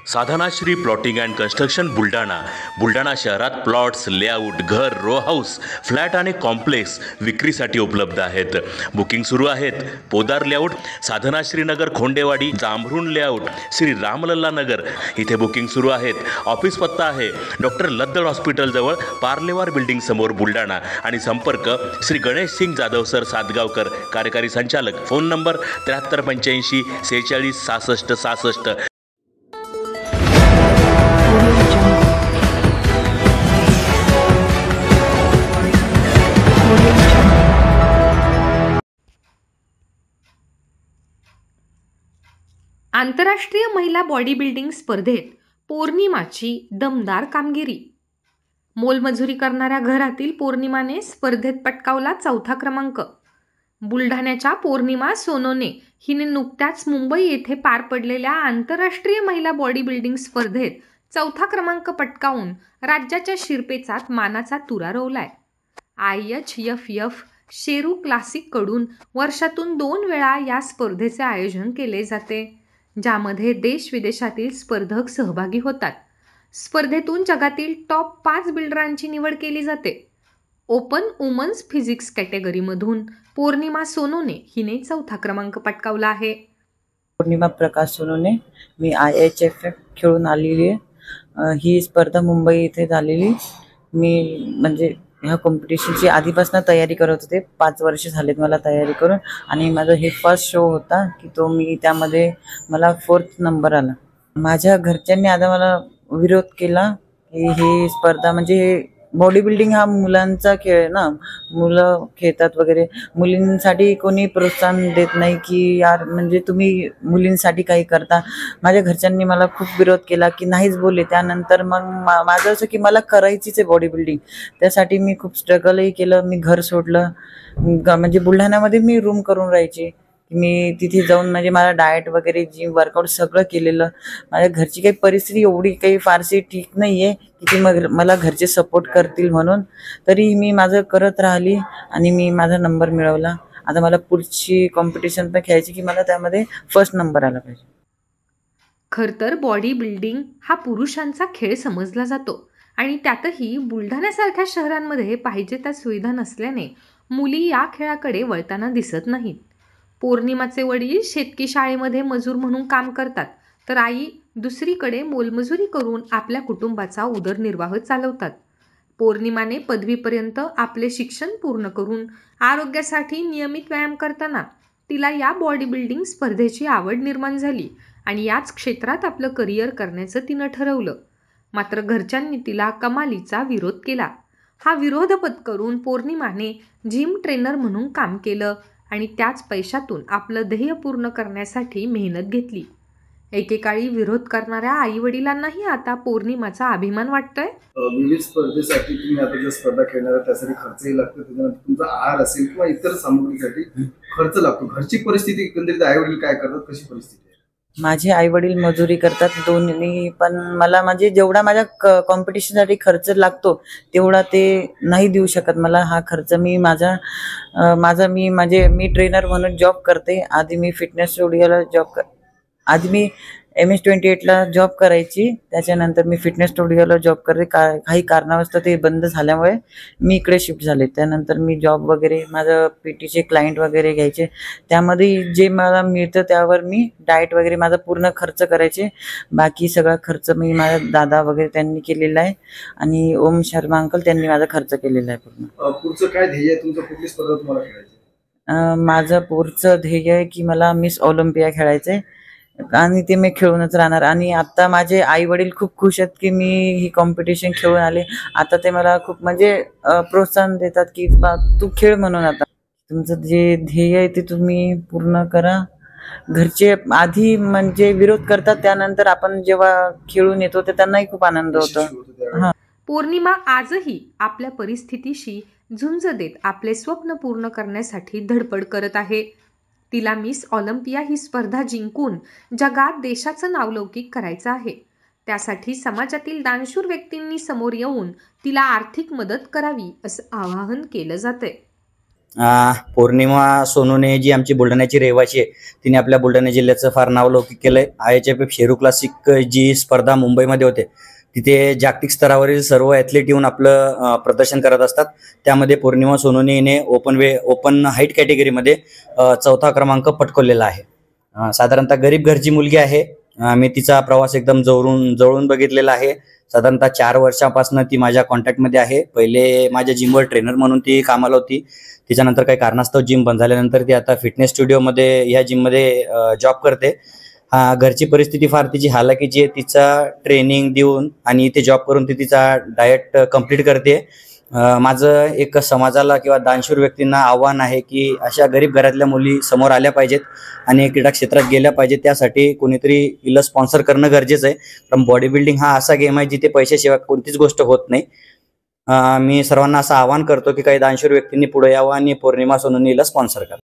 Sadhanashri plotting and construction Buldhana शहरात plots, layout, घर, row house, flat आणि कॉम्प्लेक्स विक्रीसाठी उपलब्ध आहेत. बुकिंग सुरू आहेत. पोदार लेआउट, साधनाश्री नगर, खोंडेवाडी, जांभरुण लेआउट, श्री रामलल्ला नगर इथे बुकिंग सुरू आहेत. ऑफिस पत्ता आहे डॉक्टर लद्दड हॉस्पिटल जवळ, पार्लेवार बिल्डिंग समोर, बुलढाणा. आणि संपर्क श्री गणेश सिंग जाधव सर सातगावकर, कार्यकारी संचालक. Phone number 7385 46 66 66. आंतरराष्ट्रीय महिला बॉडी बिल्डिंग स्पर्धेत पौर्णिमाची दमदार कामगिरी. मोलमजुरी करणाऱ्या घरातील पौर्णिमाने स्पर्धेत पटकावला 4था क्रमांक. बुलढाण्याच्या पौर्णिमा सोनोने हिने नुकत्याच मुंबई येथे पार पडलेल्या आंतरराष्ट्रीय महिला बॉडी बिल्डिंग स्पर्धेत 4था क्रमांक पटकावून राज्याच्या शिरपेचात मानाचा तुरा रोवलाय. IHFF शेरू क्लासिक कडून वर्षातून 2 वेळा या स्पर्धेचे आयोजन केले जाते, ज्यामध्ये देश विदेशातील स्पर्धक सहभागी होतात. स्पर्धेतून जगातील टॉप 5 बिल्डरांची निवड केली जाते. ओपन वुमन्स फिजिक्स कॅटेगरीमधून पौर्णिमा सोनोने हिने 4था क्रमांक पटकावला आहे. पौर्णिमा प्रकाश सोनोने, मी IHFF खेळून आलेली आहे. ही स्पर्धा मुंबई इथे झालेली. मी म्हणजे ह्या कॉम्पिटिशनची आधीपासून तयारी करत होते. 5 वर्ष झालेत मला तयारी करून, आणि माझा हे फर्स्ट शो होता की तो मी त्यामध्ये मला 4th नंबर आला. माझ्या घरच्यांनी आता मला विरोध केला की ही स्पर्धा म्हणजे बॉडी बिल्डिंग हा मुलांचा खेळ आहे ना, मुलं खेळतात वगैरे, मुलींसाठी कोणी प्रोत्साहन देत नाही की यार म्हणजे तुम्ही मुलींसाठी काही करता. माझ्या घरच्यांनी मला खूप विरोध केला की नाहीच बोलले. त्यानंतर मग माझं असं की मला करायचीच आहे बॉडी बिल्डिंग. त्यासाठी मी खूप स्ट्रगलही केलं. मी घर सोडलं, म्हणजे बुलढाण्यामध्ये मी रूम करून राहायची. मी तिथे जाऊन म्हणजे मला डाएट वगैरे, जिम, वर्कआउट सगळं केलेलं. माझ्या घरची काही परिस्थिती एवढी काही फारशी ठीक नाही आहे की ती मला घरचे सपोर्ट करतील म्हणून. तरी मी माझं करत राहिली आणि मी माझा नंबर मिळवला. आता मला पुढची कॉम्पिटिशन पण खेळायची की मला त्यामध्ये फर्स्ट नंबर आला पाहिजे. खरं तर बॉडी बिल्डिंग हा पुरुषांचा खेळ समजला जातो, आणि त्यातही बुलढाण्यासारख्या शहरांमध्ये पाहिजे त्या सुविधा नसल्याने मुली या खेळाकडे वळताना दिसत नाहीत. पौर्णिमाचे वडील शेतकी शाळेमध्ये मजूर म्हणून काम करतात, तर आई दुसरीकडे मोलमजुरी करून आपल्या कुटुंबाचा उदरनिर्वाह चालवतात. पौर्णिमाने पदवीपर्यंत आपले शिक्षण पूर्ण करून आरोग्यासाठी नियमित व्यायाम करताना तिला या बॉडी बिल्डिंग स्पर्धेची आवड निर्माण झाली, आणि याच क्षेत्रात आपलं करिअर करण्याचं तिनं ठरवलं. मात्र घरच्यांनी तिला कमालीचा विरोध केला. हा विरोध पत्करून पौर्णिमाने जिम ट्रेनर म्हणून काम केलं आणि त्याच पैशातून आपलं ध्येय पूर्ण करण्यासाठी मेहनत घेतली. एकेकाळी विरोध करणाऱ्या आई वडिलांनाही आता पौर्णिमाचा अभिमान वाटतोय. विविध स्पर्धेसाठी तुम्ही आता जर स्पर्धा खेळणार त्यासाठी खर्चही लागतो, त्याच्यानंतर तुमचा आहार असेल किंवा इतर सामग्रीसाठी खर्च लागतो. घरची परिस्थिती एकंदरीत आई वडील काय करतात, कशी परिस्थिती आहे? माझे आई वडील मजुरी करतात दोन्ही, पण मला म्हणजे जेवढा माझ्या कॉम्पिटिशनसाठी खर्च लागतो तेवढा ते नाही देऊ शकत मला. हा खर्च मी मी ट्रेनर म्हणून जॉब करते. आधी मी फिटनेस स्टुडिओला आधी मी MS-28ला जॉब करायची. त्याच्यानंतर मी फिटनेस स्टुडिओला जॉब करते. काही कारणावस्तव ते बंद झाल्यामुळे मी इकडे शिफ्ट झाले. त्यानंतर मी जॉब वगैरे, माझं PTचे क्लायंट वगैरे घ्यायचे. त्यामध्ये जे मला मिळतं त्यावर मी डाएट वगैरे माझा पूर्ण खर्च करायचे. बाकी सगळा खर्च मी माझ्या दादा वगैरे त्यांनी केलेला आहे, आणि ओम शर्मा अंकल त्यांनी माझा खर्च केलेला आहे पूर्ण. पुढचं काय ध्येय आहे तुमचं? कुठली स्पर्धा तुम्हाला खेळायची? माझं पुढचं ध्येय आहे की मला मिस ऑलिम्पिया खेळायचं आहे, आणि ते मी खेळूनच राहणार. आणि आता माझे आई वडील खूप खुश आहेत की मी ही कॉम्पिटिशन खेळून आले. आता ते मला खूप म्हणजे प्रोत्साहन देतात की तू खेळ म्हणून. आता तुमचं जे ध्येय आहे ते तुम्ही पूर्ण करा. घरचे आधी म्हणजे विरोध करतात, त्यानंतर आपण जेव्हा खेळून येतो तर त्यांनाही खूप आनंद होतो. हा, पौर्णिमा आजही आपल्या परिस्थितीशी झुंज देत आपले स्वप्न पूर्ण करण्यासाठी धडपड करत आहे. तिला मिस ऑलिम्पिया ही स्पर्धा जिंकून जगात देशाचं नावलौकिक करायचं आहे. त्यासाठी समाजातील दानशूर व्यक्तींनी समोर येऊन तिला आर्थिक मदत करावी असं आवाहन केलं जातंय. पौर्णिमा सोनोने जी आमची बुलढाण्याची रहिवासी आहे, तिने आपल्या बुलढाणा जिल्ह्याचं फार नावलौकिक केलंय. IHFF शेरू क्लासिक जी स्पर्धा मुंबईमध्ये होते, तिथे जागतिक स्तरावरील सर्व ॲथलीट येऊन आपलं प्रदर्शन करत असतात. त्यामध्ये पौर्णिमा सोनोने हिने ओपन हाईट कॅटेगरीमध्ये 4था क्रमांक पटकवलेला आहे. साधारणतः गरीब घरची मुलगी आहे. मी तिचा प्रवास एकदम जवळून बघितलेला आहे. साधारणतः 4 वर्षापासून ती माझ्या कॉन्टॅक्टमध्ये आहे. पहिले माझ्या जिमवर ट्रेनर म्हणून ती कामाला होती. त्याच्यानंतर काही कारणास्तव जिम बंद झाल्यानंतर ती आता फिटनेस स्टुडिओमध्ये ह्या जिममध्ये जॉब करते. घरची परिस्थिती फार तिची हालाकीची आहे. तिचा ट्रेनिंग देऊन आणि इथे जॉब करून ती तिचा डाएट कंप्लीट करते. माझं एक समाजाला किंवा दानशूर व्यक्तींना आव्हान आहे की अशा गरीब घरातल्या मुली समोर आल्या पाहिजेत आणि क्रीडा क्षेत्रात गेल्या पाहिजेत. त्यासाठी कोणीतरी हिला स्पॉन्सर करणं गरजेचं आहे. कारण बॉडी बिल्डिंग हा असा गेम आहे जिथे पैशाशिवाय कोणतीच गोष्ट होत नाही. मी सर्वांना असं आवाहन करतो की काही दानशूर व्यक्तींनी पुढे यावं आणि पौर्णिमा सोनोने हिला स्पॉन्सर करा.